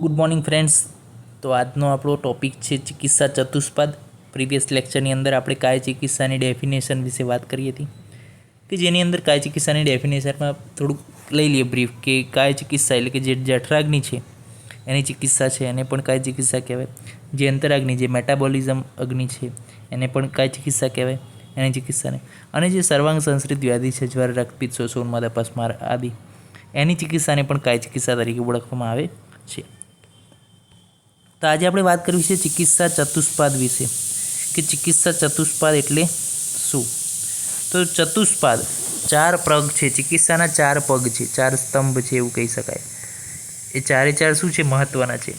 Good morning friends. તો આજનો આપણો ટોપિક છે ચિકિત્સા ચતુષ્પાદ. પ્રીવિયસ લેક્ચરની અંદર આપણે કાય ચિકિત્સાની ડેફિનેશન વિશે વાત કરી હતી કે જેની અંદર કાય ચિકિત્સાની ડેફિનેશનમાં થોડુંક લઈ લઈએ બ્રીફ કે કાય ચિકિત્સા એટલે કે જે જઠરાગ્નિ છે એની ચિકિત્સા છે એને પણ કાય ચિકિત્સા કહેવાય. જે અંતરાગ્નિ જે મેટાબોલિઝમ અગ્નિ છે એને પણ કાય ચિકિત્સા કહેવાય એની ચિકિત્સાને. અને જે સર્વાંગ સંશ્રિત વ્યાધિ છે જ્વર રક્તપિત્ત શોષોન્માદ અપસ્માર આદિ એની ચિકિત્સાને પણ કાય ચિકિત્સા તરીકે ઓળખવામાં આવે છે. તો આજે આપણે વાત કરવી છે ચિકિત્સા ચતુષ્પાદ વિશે કે ચિકિત્સા ચતુષ્પાદ એટલે શું. તો ચતુષ્પાદ ચાર પગ છે, ચિકિત્સાના ચાર પગ છે, ચાર સ્તંભ છે એવું કહી શકાય. એ ચારે ચાર શું છે મહત્ત્વના છે.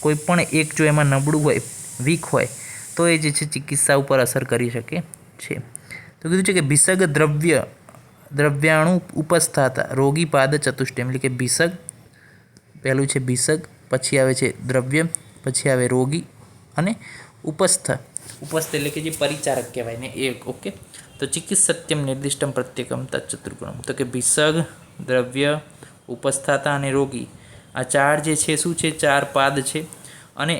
કોઈ પણ એક જો એમાં નબળું હોય, વીક હોય તો એ જે છે ચિકિત્સા ઉપર અસર કરી શકે છે. તો કીધું છે કે ભિષગ દ્રવ્યાણુ ઉપસ્થાતા રોગી પાદ ચતુષ્ટયમ એટલે કે ભિષગ પહેલું છે ભિષગ, પછી આવે છે દ્રવ્ય, પછી આવે રોગી અને ઉપસ્થ એટલે કે જે પરિચારક કહેવાય ને એ. ઓકે. તો ચિકિત્સત્યમ નિર્દિષ્ટમ પ્રત્યેકમ તત્ચતુર્ગુણમ. તો કે ભિષગ, દ્રવ્ય, ઉપસ્થાતા અને રોગી આ ચાર જે છે શું છે ચાર પાદ છે અને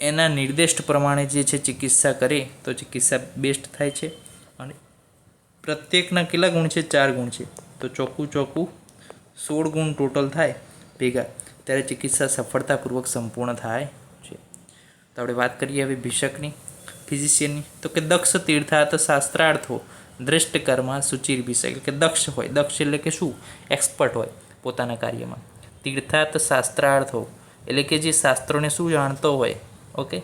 એના નિર્દિષ્ટ પ્રમાણે જે છે ચિકિત્સા કરે તો ચિકિત્સા બેસ્ટ થાય છે. અને પ્રત્યેકના કેટલા ગુણ છે? 4 ગુણ છે. તો ચોખ્ખું 16 ગુણ ટોટલ થાય ભેગા ત્યારે ચિકિત્સા સફળતાપૂર્વક સંપૂર્ણ થાય છે. તો આપણે વાત કરીએ હવે ભિષકની, ફિઝિશિયનની. તો કે દક્ષ તીર્થાર્થ શાસ્ત્રાર્થો દ્રષ્ટ કર્મા સુચિર ભિષક એટલે કે દક્ષ હોય. દક્ષ એટલે કે શું? એક્સપર્ટ હોય પોતાના કાર્યમાં. તીર્થાર્થ શાસ્ત્રાર્થો એટલે કે જે શાસ્ત્રોને શું જાણતો હોય. ઓકે.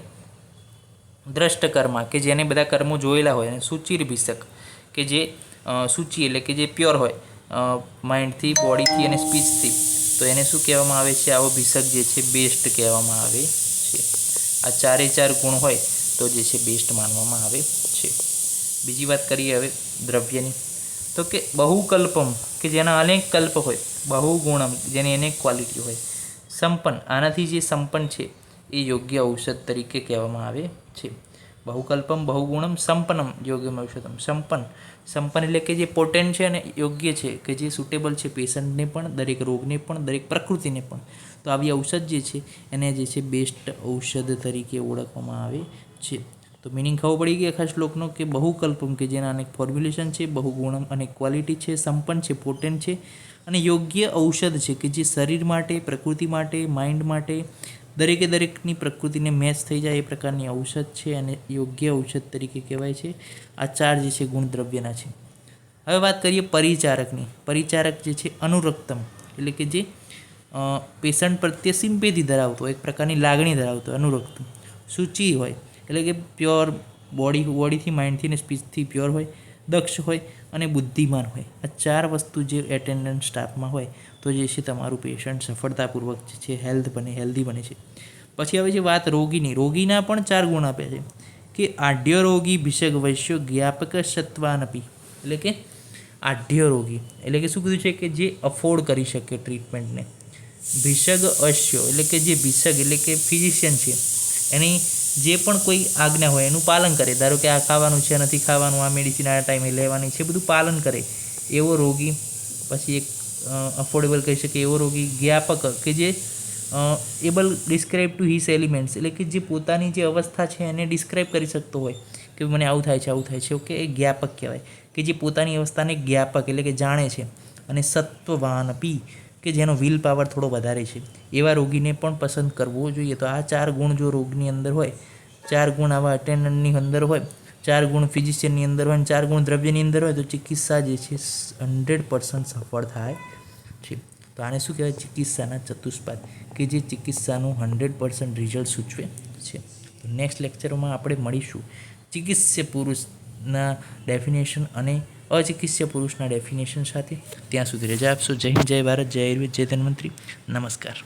દ્રષ્ટ કર્મા કે જેને બધા કર્મો જોયેલા હોય. અને સુચિર ભિષક કે જે સૂચિ એટલે કે જે પ્યોર હોય માઇન્ડથી, બોડીથી અને સ્પીચથી. તો એને શું કહેવામાં આવે છે? આવો ભિષક જે છે બેસ્ટ કહેવામાં આવે છે. આ ચારે ચાર ગુણ હોય તો જે છે બેસ્ટ માનવામાં આવે છે. બીજી વાત કરીએ હવે દ્રવ્યની. તો કે બહુકલ્પમ કે જેના અનેક કલ્પ હોય, બહુગુણમ જેની અનેક ક્વોલિટી હોય, સંપન્ન આનાથી જે સંપન્ન છે એ યોગ્ય ઔષધ તરીકે કહેવામાં આવે છે. બહુકલ્પમ બહુગુણમ સંપન્નમ યોગ્ય ઔષધમ. સંપન્ન એટલે કે જે પોટેન્ટ છે અને યોગ્ય છે કે જે સુટેબલ છે પેશન્ટને પણ, દરેક રોગને પણ, દરેક પ્રકૃતિને પણ. તો આવી ઔષધ જે છે એને જે છે બેસ્ટ ઔષધ તરીકે ઓળખવામાં આવે છે. તો મિનિંગ ખબર પડી ગઈ આખા શ્લોકનો કે બહુકલ્પમ કે જેના અનેક ફોર્મ્યુલેશન છે, બહુગુણમ અનેક ક્વોલિટી છે, સંપન્ન છે, પોટેન્ટ છે અને યોગ્ય ઔષધ છે કે જે શરીર માટે, પ્રકૃતિ માટે, માઇન્ડ માટે દરેકની પ્રકૃતિને મેચ થઈ જાય એ પ્રકારની ઔષધ છે અને યોગ્ય ઔષધ તરીકે કહેવાય છે. આ ચાર જે છે ગુણ દ્રવ્યના છે. હવે વાત કરીએ પરિચારકની. પરિચારક જે છે અનુરક્તમ એટલે કે જે પેશન્ટ પ્રત્યે સિમ્પેથી ધરાવતો હોય, એક પ્રકારની લાગણી ધરાવતો હોય, અનુરક્તમ. સૂચિ હોય એટલે કે પ્યોર બોડીથી, માઇન્ડથી અને સ્પીચથી પ્યોર હોય, દક્ષ હોય અને બુદ્ધિમાન હોય. આ ચાર વસ્તુ જે એટેન્ડન્ટ સ્ટાફમાં હોય તો જે છે તમારું પેશન્ટ સફળતાપૂર્વક જે છે હેલ્ધી બને છે. પછી આવે છે વાત રોગીની. રોગીના પણ 4 ગુણ આપ્યા છે કે આઢ્ય રોગી ભિષગ વૈશ્યો જ્ઞાપક સત્વાનપી એટલે કે આઢ્ય રોગી એટલે કે શું કીધું છે કે જે અફોર્ડ કરી શકે ટ્રીટમેન્ટને. ભિષગ અશ્યો એટલે કે જે ભિષગ એટલે કે ફિઝિશિયન છે એની જે પણ કોઈ આજ્ઞા હોય એનું પાલન કરે. ધારો કે આ ખાવાનું છે, નથી ખાવાનું, આ મેડિસિન આ ટાઈમે લેવાની છે, બધું પાલન કરે એવો રોગી. પછી એક અફોર્ડેબલ કહી શકીએ એવો રોગી. જ્ઞાપક કે જે able describe to his elements એટલે કે જે પોતાની જે અવસ્થા છે એને ડિસ્ક્રાઇબ કરી શકતો હોય કે મને આવું થાય છે, આવું થાય છે. ઓકે. એ જ્ઞાપક કહેવાય કે જે પોતાની અવસ્થાને જ્ઞાપક એટલે કે જાણે છે. અને સત્વવાન પી કે જેનો વિલ પાવર થોડો વધારે છે એવા રોગીને પણ પસંદ કરવો જોઈએ. તો આ 4 ગુણ જો રોગની અંદર હોય, 4 ગુણ આવા અટેન્ડન્ટની અંદર હોય, 4 ગુણ ફિઝિશિયનની અંદર હોય અને 4 ગુણ દ્રવ્યની અંદર હોય તો ચિકિત્સા જે છે 100% સફળ થાય છે. તો આને શું કહેવાય? ચિકિત્સાના ચતુષ્પાદ કે જે ચિકિત્સાનું 100% રિઝલ્ટ સૂચવે છે. તો નેક્સ્ટ લેક્ચરમાં આપણે મળીશું ચિકિત્સ્ય પુરુષના ડેફિનેશન અને અચિકિત્સ્ય પુરુષના ડેફિનેશન સાથે. ત્યાં સુધી રજા આપશો. જય હિન્દ, જય ભારત, જય આયુર્વેદ, જય ધન્વંતરી. નમસ્કાર.